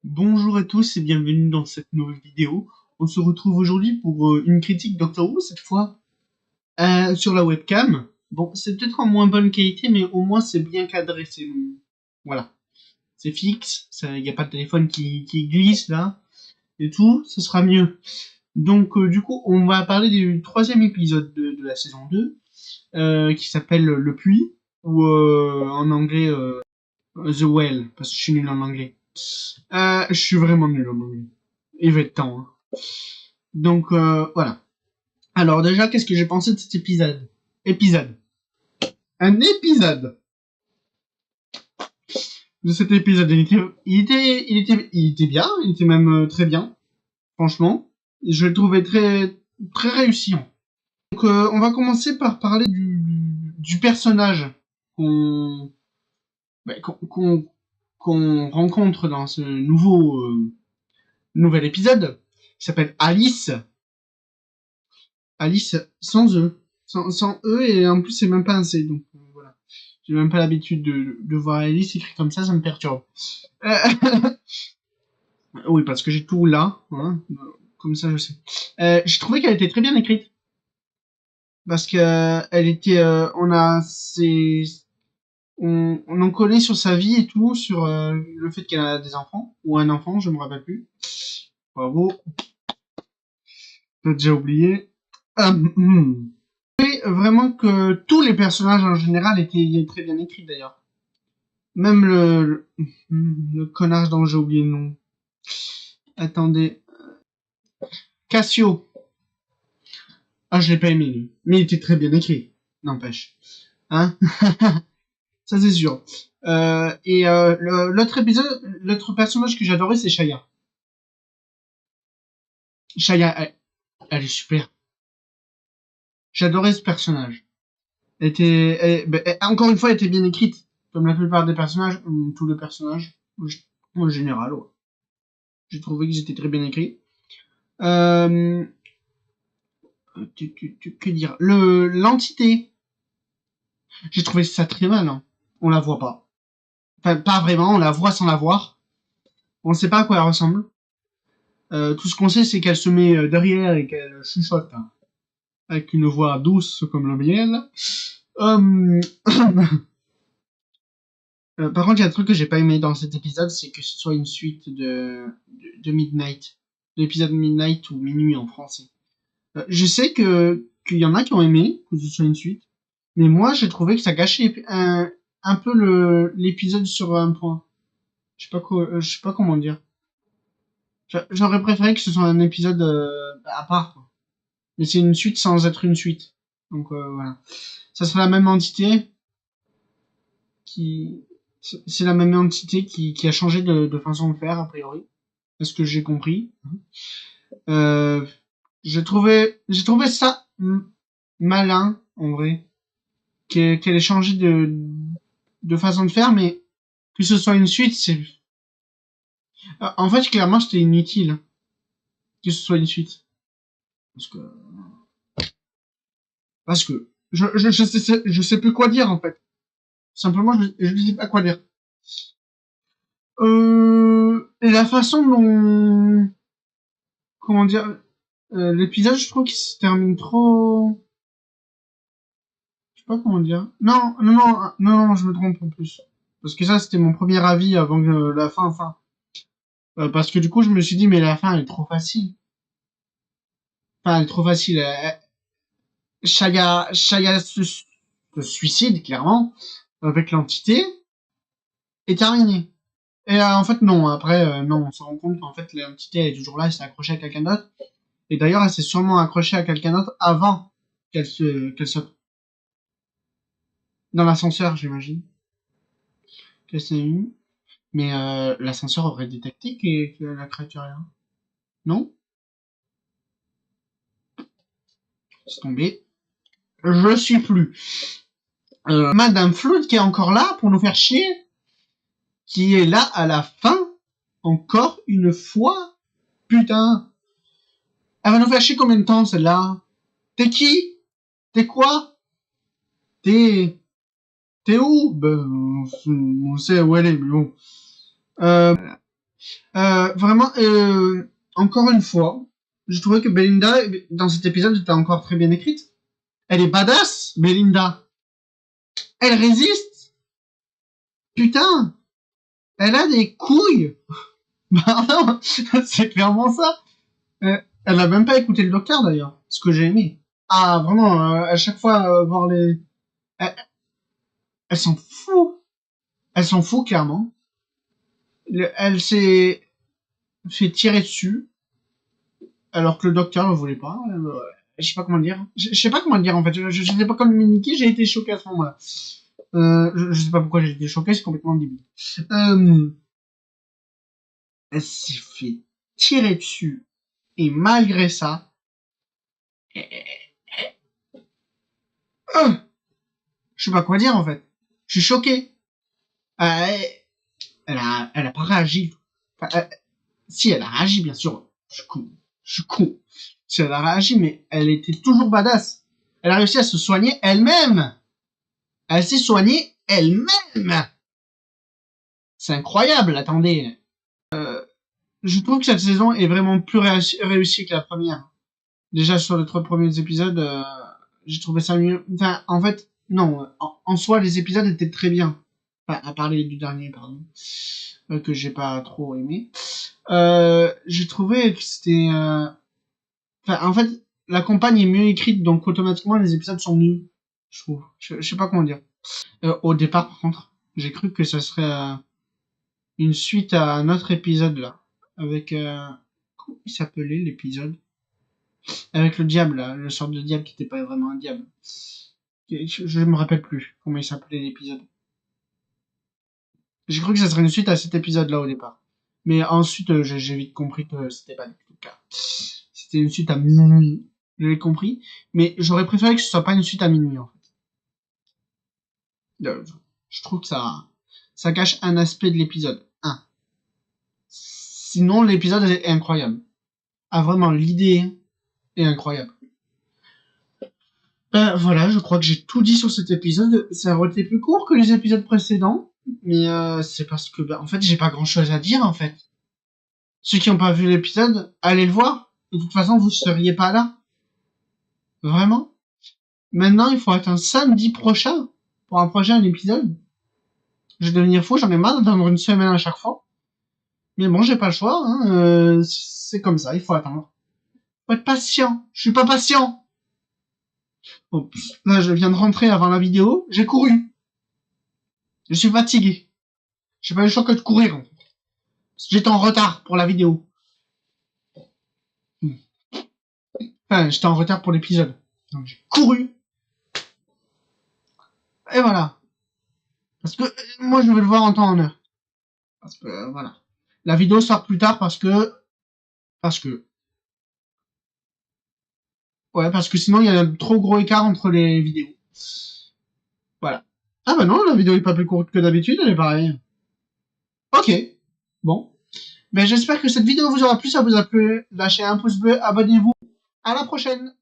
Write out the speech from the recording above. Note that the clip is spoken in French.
Bonjour à tous et bienvenue dans cette nouvelle vidéo. On se retrouve aujourd'hui pour une critique Doctor Who, cette fois sur la webcam. Bon, c'est peut-être en moins bonne qualité, mais au moins c'est bien cadré. Voilà, c'est fixe, il n'y a pas de téléphone qui glisse là, et tout, ce sera mieux. Donc du coup, on va parler du troisième épisode de la saison 2, qui s'appelle Le Puits, ou en anglais The Well, parce que je suis nul en anglais. Je suis vraiment nul en anglais. Il va être temps. Hein. Donc voilà. Alors déjà, qu'est-ce que j'ai pensé de cet épisode Un épisode de cet épisode. Il était bien. Il était même très bien. Franchement, je le trouvais très très réussi. Donc on va commencer par parler du personnage qu'on bah, qu'on rencontre dans ce nouvel épisode. Qui s'appelle Alice. Alice sans E. Sans E et en plus c'est même pas un C. Donc voilà. J'ai même pas l'habitude de voir Alice écrit comme ça me perturbe. Euh, oui, parce que j'ai tout là. Hein, comme ça je sais. Je trouvais qu'elle était très bien écrite. Parce que elle était... on en connaît sur sa vie et tout, sur le fait qu'elle a des enfants. Ou un enfant, je me rappelle plus. Bravo. T'as déjà oublié. Vraiment que tous les personnages en général étaient très bien écrits d'ailleurs. Même le connard dont j'ai oublié le nom. Attendez. Cassio. Ah, je l'ai pas aimé lui. Mais il était très bien écrit. N'empêche. Hein. Ça c'est sûr. L'autre personnage que j'adorais c'est Shaya. Shaya, elle est super. J'adorais ce personnage. Encore une fois, elle était bien écrite. Comme la plupart des personnages, tous les personnages, en général, ouais. J'ai trouvé qu'ils étaient très bien écrits. Euh, que dire L'entité. J'ai trouvé ça très mal. Hein. On la voit pas. Enfin, pas vraiment, on la voit sans la voir. On sait pas à quoi elle ressemble. Tout ce qu'on sait, c'est qu'elle se met derrière et qu'elle chuchote. Hein, avec une voix douce comme le miel. Euh... par contre, il y a un truc que j'ai pas aimé dans cet épisode, c'est que ce soit une suite de Midnight. De l'épisode Midnight ou Minuit en français. Je sais qu'il y en a qui ont aimé que ce soit une suite. Mais moi, j'ai trouvé que ça gâchait un peu l'épisode sur un point. Je sais pas comment dire. J'aurais préféré que ce soit un épisode à part. Quoi. Mais c'est une suite sans être une suite. Donc voilà. Ça sera la même entité qui... C'est la même entité qui a changé de façon de faire, a priori. C'est ce que j'ai compris. Euh, j'ai trouvé ça malin, en vrai. Qu'elle ait changé de façon de faire, mais que ce soit une suite, c'est... En fait, clairement, c'était inutile hein, que ce soit une suite. Parce que... je sais plus quoi dire, en fait. Simplement, je sais pas quoi dire. Et la façon dont... Comment dire l'épisode, je trouve qu'il se termine trop... Je sais pas comment dire. Non, je me trompe en plus. Parce que ça, c'était mon premier avis avant que la fin. Parce que du coup, je me suis dit, mais la fin, elle est trop facile. Enfin, elle est trop facile. Shaya se suicide, clairement, avec l'entité, et terminé. Et en fait, non. Après, non, on se rend compte qu'en fait, l'entité, elle est toujours là, elle s'est accrochée à quelqu'un d'autre. Et d'ailleurs, elle s'est sûrement accrochée à quelqu'un d'autre avant qu'elle saute. Dans l'ascenseur, j'imagine. Qu'elle s'est eue. Mais l'ascenseur aurait détecté que la créature est là. Non? C'est tombé. Je suis plus. Madame Flood qui est encore là pour nous faire chier. Qui est là à la fin. Encore une fois. Putain. Elle va nous faire chier combien de temps celle-là? T'es qui? T'es quoi? T'es... T'es où? Ben, on sait où elle est, mais bon. Euh, Vraiment, encore une fois, je trouvais que Belinda, dans cet épisode, était encore très bien écrite. Elle est badass, Belinda. Elle résiste. Putain. Elle a des couilles. Bah non, c'est clairement ça. Elle a même pas écouté le docteur, d'ailleurs. Ce que j'ai aimé. Ah, vraiment, à chaque fois, voir les... Elle, elle s'en fout. Elle s'en fout, clairement. Elle s'est fait tirer dessus, alors que le docteur ne voulait pas. Je sais pas comment dire. Je sais pas comment dire, en fait. Je sais pas comment communiquer, j'ai été choqué à ce moment-là. Je sais pas pourquoi j'ai été choqué, c'est complètement débile. Elle s'est fait tirer dessus, et malgré ça, je sais pas quoi dire, en fait. Je suis choqué. Elle a pas réagi. Enfin, si, elle a réagi, bien sûr. Je suis con. Je suis con. Si elle a réagi, mais elle était toujours badass. Elle a réussi à se soigner elle-même. Elle s'est soignée elle-même. C'est incroyable, attendez. Je trouve que cette saison est vraiment plus réussie que la première. Déjà, sur les 3 premiers épisodes, j'ai trouvé ça mieux. Enfin, en fait, non. En soi, les épisodes étaient très bien. Enfin, à parler du dernier, pardon. Que j'ai pas trop aimé. J'ai trouvé que c'était... Enfin, en fait, la campagne est mieux écrite, donc automatiquement, les épisodes sont mieux. Je trouve. Je sais pas comment dire. Au départ, par contre, j'ai cru que ça serait une suite à un autre épisode, là. Avec... comment il s'appelait, l'épisode? Avec le diable, là. Le sort de diable qui était pas vraiment un diable. Je me rappelle plus comment il s'appelait l'épisode. J'ai cru que ça serait une suite à cet épisode-là au départ. Mais ensuite, j'ai vite compris que c'était pas du tout le cas. C'était une suite à minuit. J'avais compris. Mais j'aurais préféré que ce soit pas une suite à minuit, en fait. Je trouve que ça cache un aspect de l'épisode. Sinon, l'épisode est incroyable. Ah, vraiment, l'idée est incroyable. Voilà, je crois que j'ai tout dit sur cet épisode. Ça aurait été plus court que les épisodes précédents. Mais c'est parce que, en fait, j'ai pas grand chose à dire, en fait. Ceux qui n'ont pas vu l'épisode, allez le voir. De toute façon, vous seriez pas là. Vraiment. Maintenant, il faut attendre samedi prochain pour un prochain épisode. Je vais devenir fou, j'en ai marre d'attendre une semaine à chaque fois. Mais bon, j'ai pas le choix, hein. C'est comme ça, il faut attendre. Faut être patient. Je suis pas patient. Bon, là, je viens de rentrer avant la vidéo. J'ai couru. Je suis fatigué. J'ai pas eu le choix que de courir. J'étais en retard pour la vidéo. Enfin, j'étais en retard pour l'épisode. Donc j'ai couru. Et voilà. Parce que moi, je vais le voir en temps en heure. Parce que voilà. La vidéo sort plus tard parce que ouais, parce que sinon il y a un trop gros écart entre les vidéos. Voilà. Ah bah non, la vidéo est pas plus courte que d'habitude, elle est pareille. Ok. Bon. Ben j'espère que cette vidéo vous aura plu, ça vous a plu. Lâchez un pouce bleu, abonnez-vous. À la prochaine.